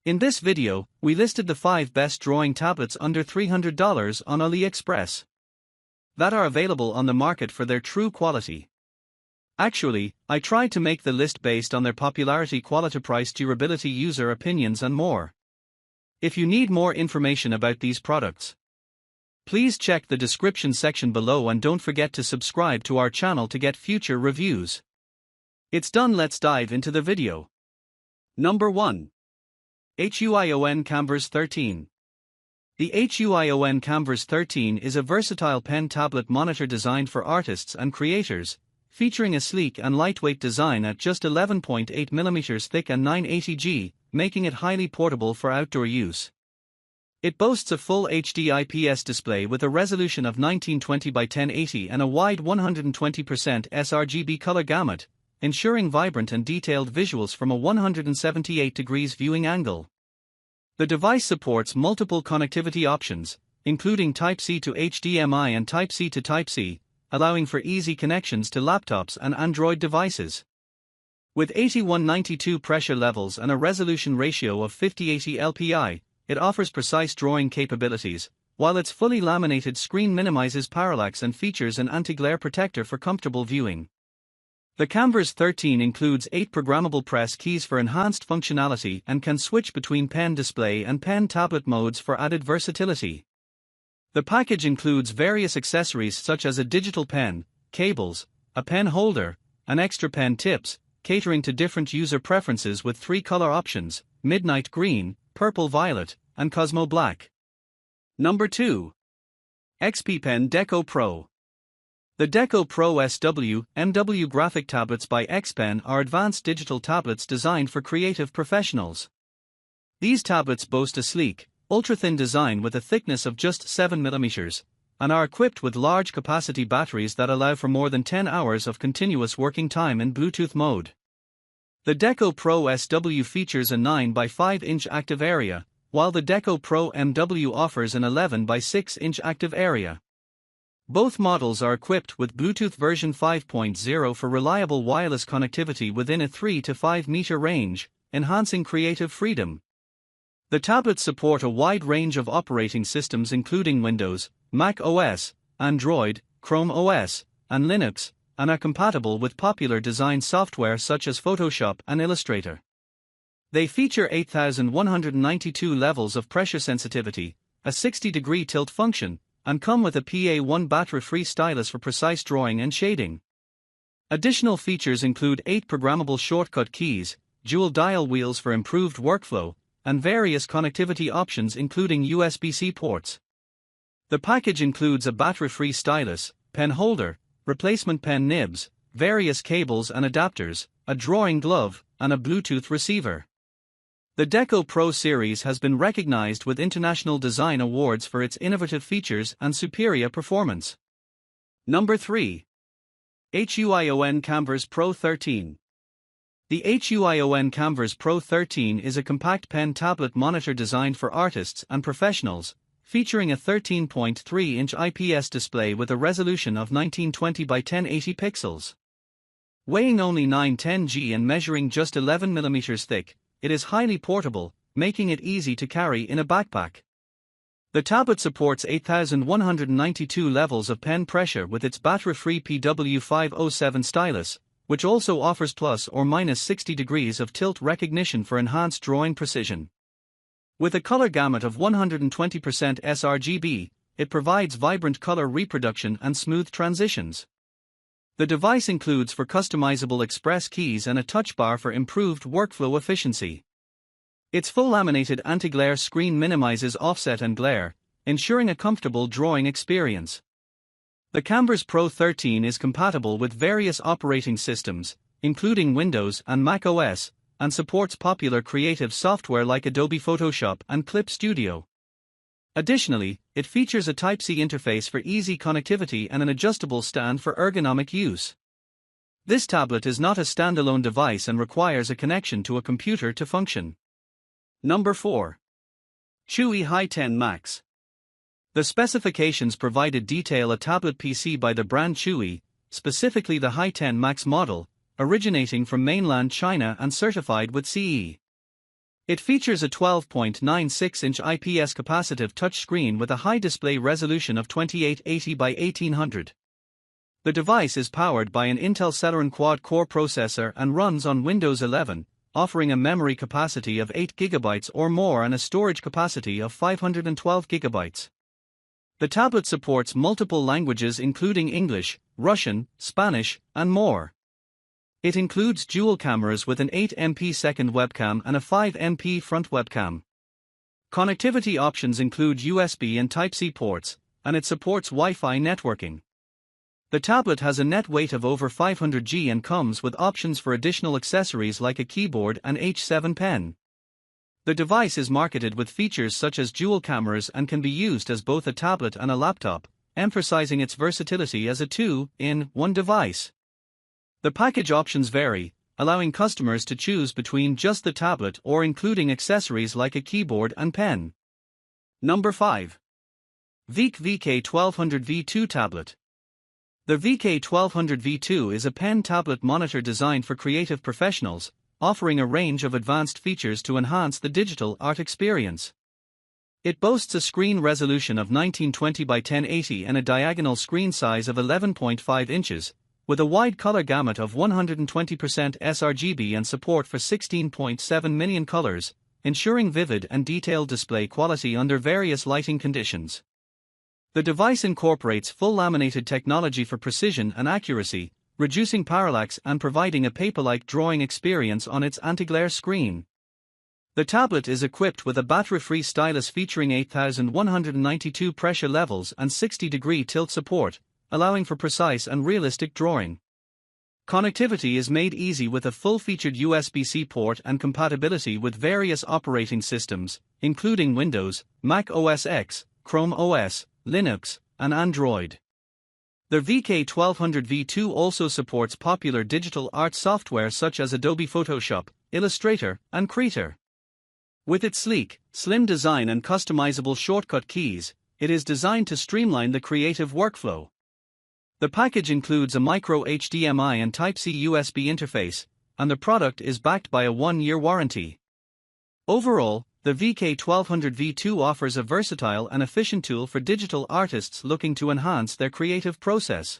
In this video, we listed the 5 best drawing tablets under $300 on AliExpress that are available on the market for their true quality. Actually, I tried to make the list based on their popularity, quality, price, durability, user opinions and more. If you need more information about these products, please check the description section below and don't forget to subscribe to our channel to get future reviews. It's done, let's dive into the video. Number 1. HUION Kamvas 13. The HUION Kamvas 13 is a versatile pen tablet monitor designed for artists and creators, featuring a sleek and lightweight design at just 11.8 mm thick and 980G, making it highly portable for outdoor use. It boasts a full HD IPS display with a resolution of 1920 by 1080 and a wide 120% sRGB color gamut, ensuring vibrant and detailed visuals from a 178 degrees viewing angle. The device supports multiple connectivity options, including Type-C to HDMI and Type-C to Type-C, allowing for easy connections to laptops and Android devices. With 8192 pressure levels and a resolution ratio of 5080 LPI, it offers precise drawing capabilities, while its fully laminated screen minimizes parallax and features an anti-glare protector for comfortable viewing. The Kamvas 13 includes 8 programmable press keys for enhanced functionality and can switch between pen display and pen tablet modes for added versatility. The package includes various accessories such as a digital pen, cables, a pen holder, and extra pen tips, catering to different user preferences with 3 color options: midnight green, purple violet, and Cosmo black. Number 2. XPPen Deco Pro. The Deco Pro SW/MW graphic tablets by XPPen are advanced digital tablets designed for creative professionals. These tablets boast a sleek, ultra-thin design with a thickness of just 7 mm, and are equipped with large capacity batteries that allow for more than 10 hours of continuous working time in Bluetooth mode. The Deco Pro SW features a 9 by 5 inch active area, while the Deco Pro MW offers an 11 by 6 inch active area. Both models are equipped with Bluetooth version 5.0 for reliable wireless connectivity within a 3 to 5 meter range, enhancing creative freedom. The tablets support a wide range of operating systems including Windows, Mac OS, Android, Chrome OS, and Linux, and are compatible with popular design software such as Photoshop and Illustrator. They feature 8192 levels of pressure sensitivity, a 60-degree tilt function, and come with a PA1 battery-free stylus for precise drawing and shading. Additional features include 8 programmable shortcut keys, dual dial wheels for improved workflow, and various connectivity options including USB-C ports. The package includes a battery-free stylus, pen holder, replacement pen nibs, various cables and adapters, a drawing glove, and a Bluetooth receiver. The Deco Pro series has been recognized with international design awards for its innovative features and superior performance. Number 3. HUION Kamvas Pro 13. The HUION Kamvas Pro 13 is a compact pen tablet monitor designed for artists and professionals, featuring a 13.3 inch IPS display with a resolution of 1920 by 1080 pixels. Weighing only 910G and measuring just 11 mm thick, it is highly portable, making it easy to carry in a backpack. The tablet supports 8192 levels of pen pressure with its battery-free PW507 stylus, which also offers plus or minus 60 degrees of tilt recognition for enhanced drawing precision. With a color gamut of 120% sRGB, it provides vibrant color reproduction and smooth transitions. The device includes 4 customizable express keys and a touch bar for improved workflow efficiency. Its full laminated anti-glare screen minimizes offset and glare, ensuring a comfortable drawing experience. The Kamvas Pro 13 is compatible with various operating systems, including Windows and Mac OS, and supports popular creative software like Adobe Photoshop and Clip Studio. Additionally, it features a Type-C interface for easy connectivity and an adjustable stand for ergonomic use. This tablet is not a standalone device and requires a connection to a computer to function. Number 4. CHUWI Hi10 Max. The specifications provided detail a tablet PC by the brand CHUWI, specifically the Hi10 Max model, originating from mainland China and certified with CE. It features a 12.96-inch IPS capacitive touchscreen with a high display resolution of 2880 by 1800. The device is powered by an Intel Celeron quad-core processor and runs on Windows 11, offering a memory capacity of 8 GB or more and a storage capacity of 512 GB. The tablet supports multiple languages including English, Russian, Spanish, and more. It includes dual cameras with an 8MP second webcam and a 5MP front webcam. Connectivity options include USB and Type-C ports, and it supports Wi-Fi networking. The tablet has a net weight of over 500 g and comes with options for additional accessories like a keyboard and H7 pen. The device is marketed with features such as dual cameras and can be used as both a tablet and a laptop, emphasizing its versatility as a two-in-one device. The package options vary, allowing customers to choose between just the tablet or including accessories like a keyboard and pen. Number 5. VEIKK V1200V2 Tablet. The VEIKK V1200V2 is a pen tablet monitor designed for creative professionals, offering a range of advanced features to enhance the digital art experience. It boasts a screen resolution of 1920 by 1080 and a diagonal screen size of 11.5 inches, with a wide color gamut of 120% sRGB and support for 16.7 million colors, ensuring vivid and detailed display quality under various lighting conditions. The device incorporates full laminated technology for precision and accuracy, reducing parallax and providing a paper-like drawing experience on its anti-glare screen. The tablet is equipped with a battery-free stylus featuring 8192 pressure levels and 60-degree tilt support, allowing for precise and realistic drawing. Connectivity is made easy with a full-featured USB-C port and compatibility with various operating systems, including Windows, Mac OS X, Chrome OS, Linux, and Android. The VEIKK V1200V2 also supports popular digital art software such as Adobe Photoshop, Illustrator, and Creator. With its sleek, slim design and customizable shortcut keys, it is designed to streamline the creative workflow. The package includes a micro HDMI and Type-C USB interface, and the product is backed by a 1-year warranty. Overall, the VEIKK V1200V2 offers a versatile and efficient tool for digital artists looking to enhance their creative process.